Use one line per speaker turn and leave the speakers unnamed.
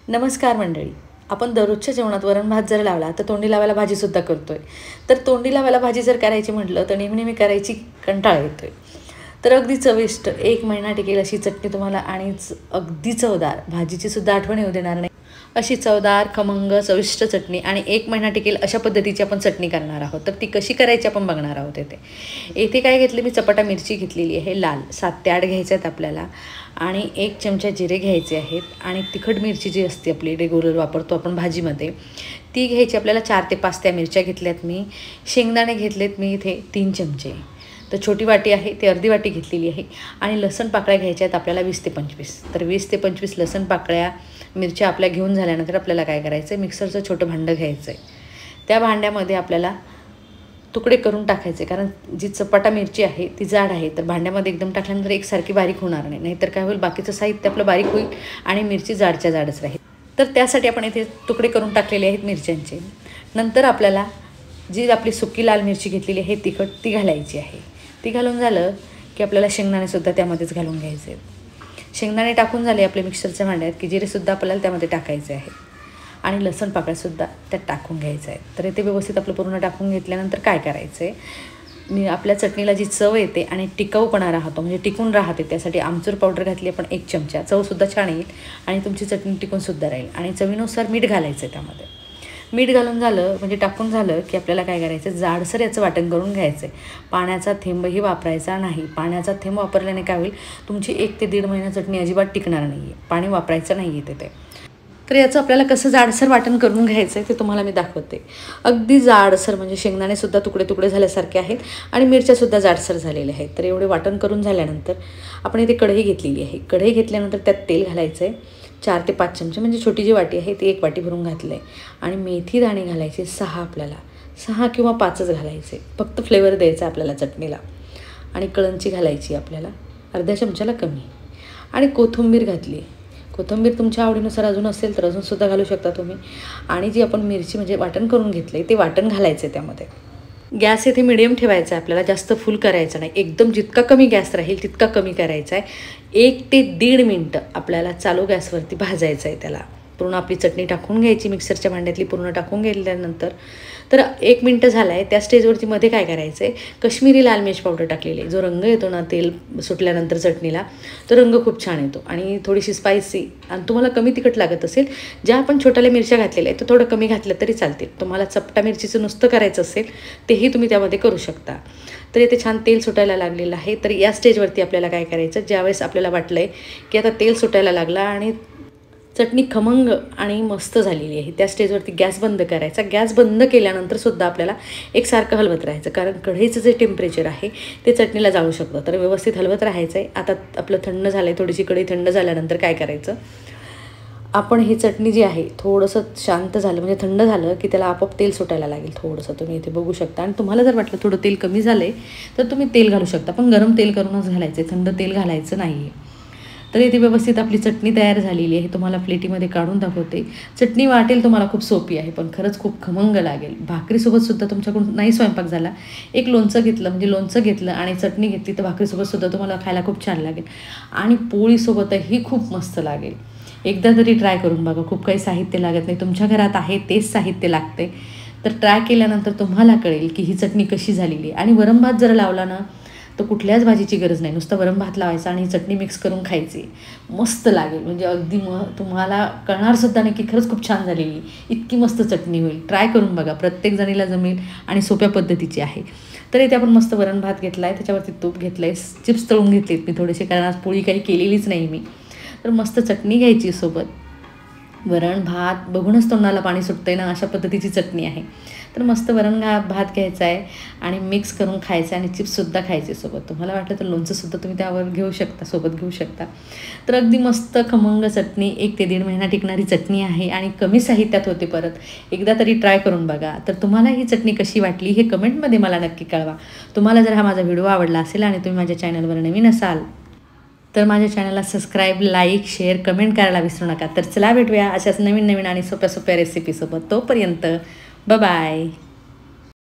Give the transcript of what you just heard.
नमस्कार मंडळी. आपण दररोजच्या जेवणात वरण भात जर लावला तर तोंडी लावायला भाजीसुद्धा करतोय. तर तोंडी लावायला भाजी जर करायची म्हटलं तर नेहमी करायची कंटाळा येतोय. तर अगदी चविष्ट 1 महिना टिकेल अशी चटणी तुम्हाला आणि अगदी चवदार भाजीची सुद्धा आठवण येऊ देणार नाही अशी चवदार खमंग चविष्ट चटणी आणि 1 महिना टिकेल अशा पद्धतीची आपण चटणी करणार आहोत. तर ती कशी करायची आपण बघणार आहोत. येथे काय घेतले, मी चपाटा मिरची घेतलेली आहे लाल 7 ते 8 घ्यायच्या आहेत आपल्याला आणि 1 चमचा जिरे घ्यायचे आहेत आणि तिखट मिरची जी असते आपली रेग्युलर वापरतो आपण भाजीमध्ये ती घ्यायची आपल्याला. 4 ते 5 त्या मिरच्या घेतल्यात मी. शेंगदाणे घेतलेत मी इथे 3 चमचे. तर छोटी वाटी आहे ते अर्धी वाटी घेतलेली आहे आणि लसण पाकळ्या घ्यायच्या आहेत आपल्याला 20 ते 25. तर 20 ते 25 लसण पाकळ्या मिरच्या आपल्या घेऊन झाल्यानंतर आपल्याला काय करायचं आहे, मिक्सरचं छोटं भांडं घ्यायचं आहे. त्या भांड्यामध्ये आपल्याला तुकडे करून टाकायचे, कारण जी चपाटा मिरची आहे ती जाड आहे. तर भांड्यामध्ये एकदम टाकल्यानंतर एकसारखी बारीक होणार नाही, नाहीतर काय होईल, बाकीचं साहित्य आपलं बारीक होईल आणि मिरची जाडच्या जाडच राहील. तर त्यासाठी आपण इथे तुकडे करून टाकलेले आहेत मिरच्यांचे. नंतर आपल्याला जी आपली सुकी लाल मिरची घेतलेली आहे तिखट ती घालायची आहे. ती घालून झालं की आपल्याला शेंगदाणेसुद्धा त्यामध्येच घालून घ्यायचे आहेत. शेंगदाणे टाकून झाले आपले मिक्सरच्या भांड्यात की जिरेसुद्धा आपल्याला त्यामध्ये टाकायचे आहे आणि लसण पाकळ्यासुद्धा त्यात टाकून घ्यायचं आहे. तर ते व्यवस्थित आपलं पूर्ण टाकून घेतल्यानंतर काय करायचं आहे, मी आपल्या चटणीला जी चव येते आणि टिकाऊपणा राहतो म्हणजे टिकून राहते त्यासाठी आमचूर पावडर घातली आपण 1 चमचा. चवसुद्धा छान येईल आणि तुमची चटणी टिकूनसुद्धा राहील. आणि चवीनुसार मीठ घालायचं आहे त्यामध्ये. मीठ घालून झालं म्हणजे टाकून झालं की आपल्याला काय करायचं, जाडसर याचं वाटण करून घ्यायचं आहे. पाण्याचा थेंबही वापरायचा नाही. पाण्याचा थेंब वापरल्याने काय होईल, तुमची 1 ते 1.5 महिना चटणी अजिबात टिकणार नाही आहे. पाणी वापरायचं नाही आहे तिथे. तर याचं आपल्याला कसं जाडसर वाटण करून घ्यायचं आहे ते तुम्हाला मी दाखवते. अगदी जाडसर म्हणजे शेंगदाणेसुद्धा तुकडे तुकडे झाल्यासारखे आहेत आणि मिरच्यासुद्धा जाडसर झालेल्या आहेत. तर एवढे वाटण करून झाल्यानंतर आपण इथे कढई घेतलेली आहे. कढई घेतल्यानंतर त्यात तेल घालायचं आहे 4 ते 5 चमचे, म्हणजे छोटी जी वाटी आहे ती 1 वाटी भरून घातलं आहे. आणि मेथी दाणे घालायचे 6 आपल्याला, 6 किंवा 5च घालायचे, फक्त फ्लेवर द्यायचा आपल्याला चटणीला. आणि कळंची घालायची आपल्याला अर्ध्या चमच्याला कमी. आणि कोथिंबीर घातली. कोथिंबीर तुमच्या आवडीनुसार अजून असेल तर अजूनसुद्धा घालू शकता तुम्ही. आणि जी आपण मिरची म्हणजे वाटण करून घेतलं आहे ते वाटण घालायचं आहे त्यामध्ये. गॅस इथे मिडियम ठेवायचा आहे आपल्याला, जास्त फुल करायचं नाही. एकदम जितका कमी गॅस राहील तितका कमी करायचा आहे. 1 ते 1.5 मिनटं आपल्याला चालू गॅसवरती भाजायचं आहे त्याला. पूर्ण आपली चटणी टाकून घ्यायची मिक्सरच्या भांड्यातली, पूर्ण टाकून घेतल्यानंतर तर 1 मिनटं झालं आहे. त्या स्टेजवरती मध्ये काय करायचं आहे, कश्मीरी लाल मिर्च पावडर टाकलेली आहे. जो रंग येतो ना तेल सुटल्यानंतर चटणीला, तो रंग खूप छान येतो आणि थोडीशी स्पायसी. आणि तुम्हाला कमी तिखट लागत असेल, ज्या आपण छोट्याल्या मिरच्या घातलेल्या आहेत तर थोडं कमी घातलं तरी चालतील. तुम्हाला चपटा मिरचीचं नुसतं करायचं असेल तेही तुम्ही त्यामध्ये करू शकता. तर इथे छान तेल सुटायला लागलेलं आहे. तर या स्टेजवरती आपल्याला काय करायचं, ज्यावेळेस आपल्याला वाटलं आहे की आता तेल सुटायला लागला आणि चटणी खमंग आणि मस्त झालेली आहे, त्या स्टेजवरती गॅस बंद करायचा. गॅस बंद केल्यानंतरसुद्धा आपल्याला एकसारखं हलवत राहायचं, कारण कढईचं जे टेम्परेचर आहे ते चटणीला जाळू शकतं. तर व्यवस्थित हलवत राहायचं आहे. आता आपलं थंड झालं आहे, थोडीशी कढई थंड झाल्यानंतर काय करायचं, आपण ही चटणी जी आहे थोडंसं शांत झालं म्हणजे थंड झालं की त्याला आपोआप तेल सुटायला लागेल थोडंसं. तुम्ही इथे बघू शकता. आणि तुम्हाला जर वाटलं थोडं तेल कमी झालं आहे तर तुम्ही तेल घालू शकता, पण गरम तेल करूनच घालायचं आहे, थंड तेल घालायचं नाही आहे. तर इथे व्यवस्थित आपली चटणी तयार झालेली आहे. तुम्हाला प्लेटीमध्ये काढून दाखवते. चटणी वाटेल तुम्हाला खूप सोपी आहे, पण खरंच खूप खमंग लागेल. भाकरीसोबतसुद्धा तुमच्याकडून नाही स्वयंपाक झाला, एक लोणचं घेतलं म्हणजे लोणचं घेतलं आणि चटणी घेतली तर भाकरीसोबतसुद्धा तुम्हाला खायला खूप छान लागेल आणि पोळीसोबतही खूप मस्त लागेल. एकदा तरी ट्राय करून बघा. खूप काही साहित्य लागत नाही, तुमच्या घरात आहे तेच साहित्य लागते. तर ट्राय केल्यानंतर तुम्हाला कळेल की ही चटणी कशी झालेली आहे. आणि वरण भात जर लावला ना तर कुठल्याच भाजीची गरज नाही, नुसतं वरण भात लावायचा आणि चटणी मिक्स करून खायची, मस्त लागेल. म्हणजे अगदी तुम्हाला कळणारसुद्धा नाही की खरंच खूप छान झालेली, इतकी मस्त चटणी होईल. ट्राय करून बघा, प्रत्येक जणीला जमेल आणि सोप्या पद्धतीची आहे. तर इथे आपण मस्त वरण भात घेतला आहे, त्याच्यावरती तूप घेतलं आहे, चिप्स तळून घेतलेत मी थोडेसे, कारण आज पोळी काही केलेलीच नाही मी. तर मस्त चटणी घ्यायची सोबत. वरण भात बघूनच तोंडाला पाणी सुटतं आहे ना, अशा पद्धतीची चटणी आहे. तर मस्त वरण भात घ्यायचा आहे आणि मिक्स करून खायचं आणि चिप्ससुद्धा खायचे सोबत. तुम्हाला वाटलं तर लोणचंसुद्धा तुम्ही त्यावर घेऊ शकता, सोबत घेऊ शकता. तर अगदी मस्त खमंग चटणी, 1 ते 1.5 महिना टिकणारी चटणी आहे आणि कमी साहित्यात होते. परत एकदा तरी ट्राय करून बघा. तर तुम्हाला ही चटणी कशी वाटली हे कमेंटमध्ये मला नक्की कळवा. तुम्हाला जर हा माझा व्हिडिओ आवडला असेल आणि तुम्ही माझ्या चॅनलवर नवीन असाल तर माझ्या चॅनलला सबस्क्राईब, लाईक, शेअर, कमेंट करायला विसरू नका. तर चला भेटूया अशाच नवीन आणि सोप्या रेसिपीसोबत. तोपर्यंत बाय.